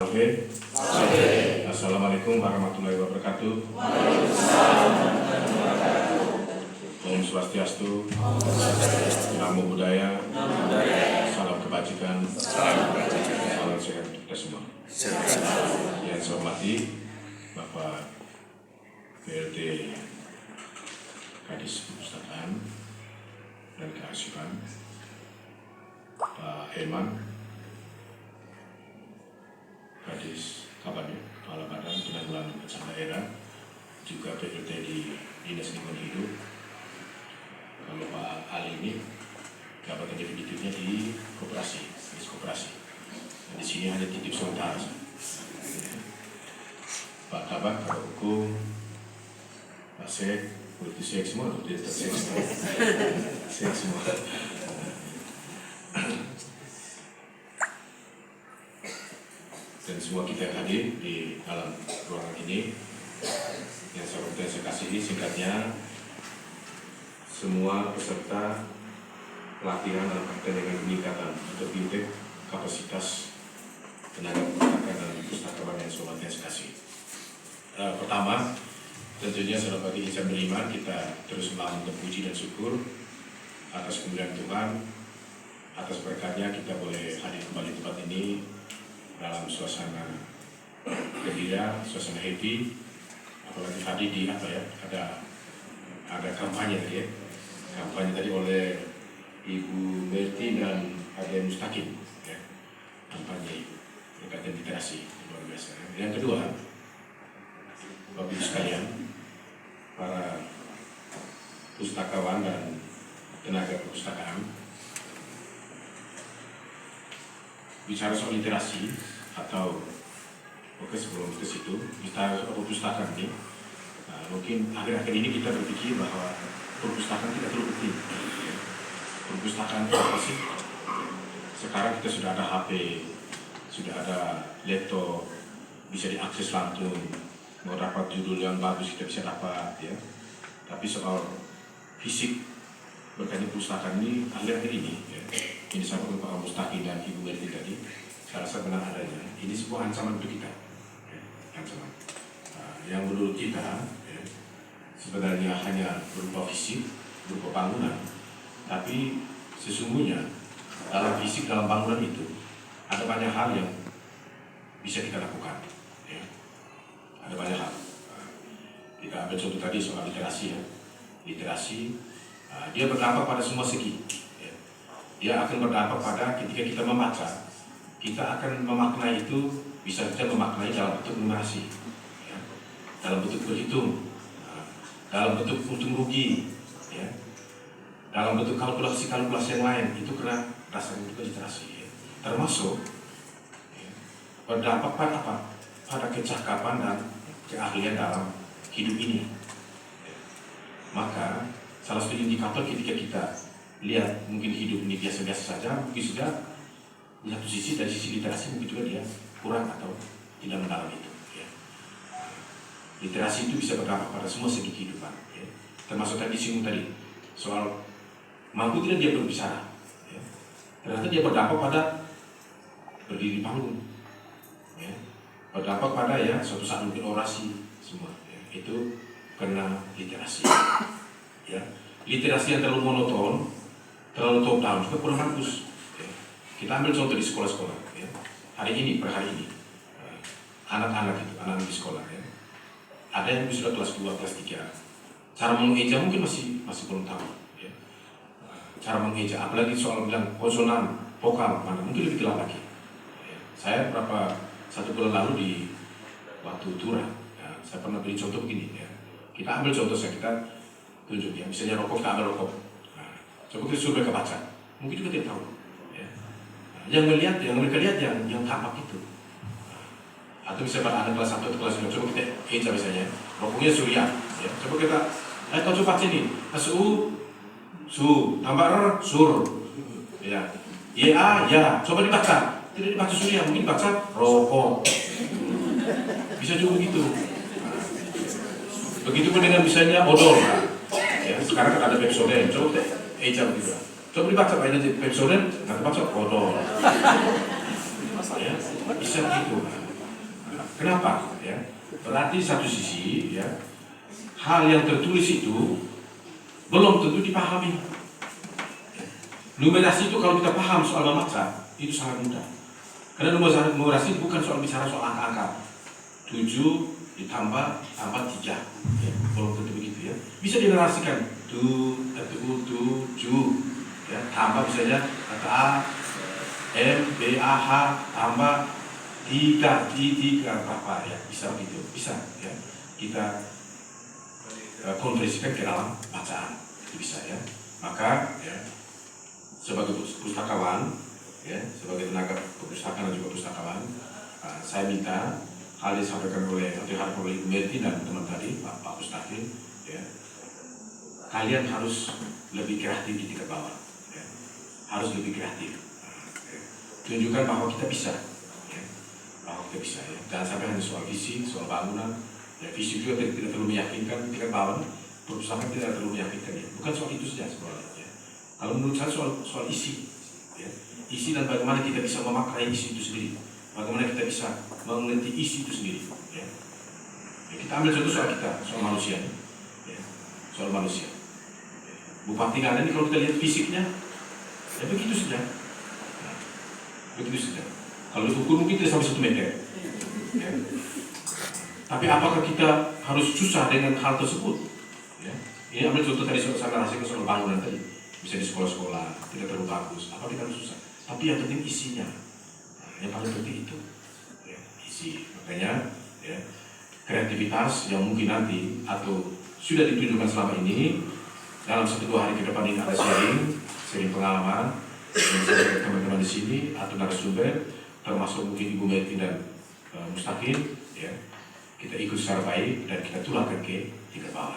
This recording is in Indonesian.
Oke. Assalamualaikum warahmatullahi wabarakatuh. Om Swastiastu. Namo Buddhaya. Salam kebajikan. Salam sehat kita semua. Yang saya hormati Bapak PLT Kadis Perpustakaan dan Kearsipan, Pak Eman Kadis Kabupaten, Kepala Badan Penanggulangan Bencana Daerah, juga PLT di Dinas Lingkungan Hidup. Kalau Pak Ali ini jabatan definitifnya di koperasi, Dinas Koperasi. Dan di sini hanya titip sementara. Pak Kabak, Pak Hukum, Pak Sek, politisi Sek semua, atau tidak Sek semua, Sek semua. Dan semua kita yang hadir di dalam ruangan ini, yang saya kasihi, singkatnya, semua peserta pelatihan dalam kaitan dengan peningkatan atau fintech kapasitas tenaga perpustakaan dan pustakawan yang saya kasih. Pertama, tentunya saudara bagi Insan Beriman, kita terus membangun puji dan syukur atas kemuliaan Tuhan, atas berkatnya kita boleh hadir kembali di tempat ini dalam suasana gembira, suasana happy, apalagi hadir di ada kampanye tadi ya. Kampanye tadi oleh Ibu Merti dan Ade Mustaqim ya. Kampanye berkaitan literasi luar biasa. Yang kedua, Bapak Ibu sekalian, para pustakawan dan tenaga perpustakaan, bicara soal literasi atau sebelum ke situ, bicara soal perpustakaan ini, mungkin akhir-akhir ini kita berpikir bahwa perpustakaan tidak terlalu penting. Perpustakaan itu apa sih? Sekarang kita sudah ada HP, sudah ada laptop, bisa diakses langsung, mau dapat judul yang bagus kita bisa dapat ya. Tapi soal fisik berkaitan perpustakaan ini akhir-akhir ini ya, ini disampaikan Pak Mustaqim dan Ibu Merti tadi, saya rasa benar adanya. Ini sebuah ancaman untuk kita, ya, ancaman. Yang menurut kita ya, sebenarnya hanya berupa fisik, berupa bangunan, tapi sesungguhnya dalam fisik, dalam bangunan itu ada banyak hal yang bisa kita lakukan. Ya. Ada banyak hal. Kita ambil contoh tadi soal literasi ya. Literasi dia berdampak pada semua segi. Ya. Dia akan berdampak pada ketika kita membaca, kita akan memaknai itu, bisa kita memaknai dalam bentuk numerasi, ya. Dalam bentuk berhitung, dalam bentuk untung rugi, ya. Dalam bentuk kalkulasi-kalkulasi yang lain, itu kena dasarnya juga literasi. Ya. Termasuk ya, berdampak pada apa? Pada kecakapan dan keahlian dalam hidup ini. Ya. Maka salah satu indikator ketika kita lihat mungkin hidup ini biasa-biasa saja, mungkin sudah di satu sisi, dari sisi literasi mungkin juga dia kurang atau tidak mendalam itu. Ya. Literasi itu bisa berdampak pada semua segi kehidupan. Ya. Termasuk tadi singgung tadi soal mampu tidak dia berbicara. Ya. Ternyata dia berdampak pada berdiri panggung. Ya. Berdampak pada ya suatu saat mungkin orasi semua. Ya. Itu karena literasi. Ya. Literasi yang terlalu monoton, terlalu top down juga kurang bagus. Ya. Kita ambil contoh di sekolah-sekolah. Ya. Hari ini, per hari ini, anak-anak itu, anak-anak di sekolah. Ya. Ada yang sudah kelas 2, kelas 3. Cara mengeja mungkin masih belum tahu. Ya. Cara mengeja, apalagi soal bilang konsonan, vokal, mana mungkin lebih telat lagi. Ya. Saya satu bulan lalu di waktu Tura, ya, saya pernah beri contoh begini. Ya. Kita ambil contoh kita tunjuk ya, misalnya rokok, kita ambil rokok. Nah, coba kita suruh mereka baca, mungkin juga tidak tahu. Ya. Nah, yang mereka lihat yang tampak itu. Nah, atau misalnya pada anak kelas 1 atau kelas 2, coba kita eja misalnya, rokoknya surya. Ya. Coba kita, kau coba baca ini, su, tambah sur. Ya, ya, coba dibaca. Tidak dibaca surya, mungkin baca rokok. Bisa juga begitu. Begitu pun dengan misalnya odol. Ya, sekarang kan ada Pepsodent, coba eja begitu. Coba dibaca Pak ini Pepsodent, nanti baca odol. Ya, bisa begitu. Kenapa? Ya, berarti satu sisi ya hal yang tertulis itu belum tentu dipahami. Numerasi itu kalau kita paham soal membaca itu sangat mudah. Karena numerasi bukan soal bicara soal angka-angka. 7 ditambah 3 ya, belum tentu begitu ya. Bisa dinarasikan 7 ya, tambah misalnya kata A, M, B, A, H tambah 3 berapa ya, bisa begitu, bisa ya. Kita konversikan ke dalam bacaan, itu bisa ya. Maka ya, sebagai pustakawan ya, sebagai tenaga perpustakaan dan juga pustakawan, saya minta hal yang disampaikan oleh Ibu Merti dan teman tadi Pak Mustaqim ya, kalian harus lebih kreatif di tingkat bawah ya. Harus lebih kreatif ya. Tunjukkan bahwa kita bisa ya. Bahwa kita bisa ya. Jangan sampai hanya soal visi, soal bangunan ya. Visi juga tidak terlalu meyakinkan tingkat bawah, perpustakaan tidak terlalu meyakinkan ya. Bukan soal itu saja sebenarnya ya. Kalau menurut saya soal isi ya. Isi dan bagaimana kita bisa memaknai isi itu sendiri, bagaimana kita bisa mengerti isi itu sendiri ya. Ya, kita ambil contoh soal kita, soal manusia ya. Soal manusia ya. Bupati nggak ada nih, kalau kita lihat fisiknya ya begitu saja ya. Begitu saja. Kalau diukur mungkin tidak sampai 1 meter ya. Tapi apakah kita harus susah dengan hal tersebut ya? Ini ambil contoh tadi saya narasikan soal bangunan tadi, bisa di sekolah-sekolah tidak terlalu bagus, apa kita harus susah, tapi yang penting isinya. Nah, yang paling penting itu ya, isi. Makanya ya, kreativitas yang mungkin nanti atau sudah ditunjukkan selama ini dalam 1-2 hari ke depan ini ada sharing pengalaman dengan teman-teman di sini atau narasumber, termasuk mungkin Ibu Merti dan Mustaqim ya. Kita ikut secara baik dan kita tularkan ke tingkat bawah.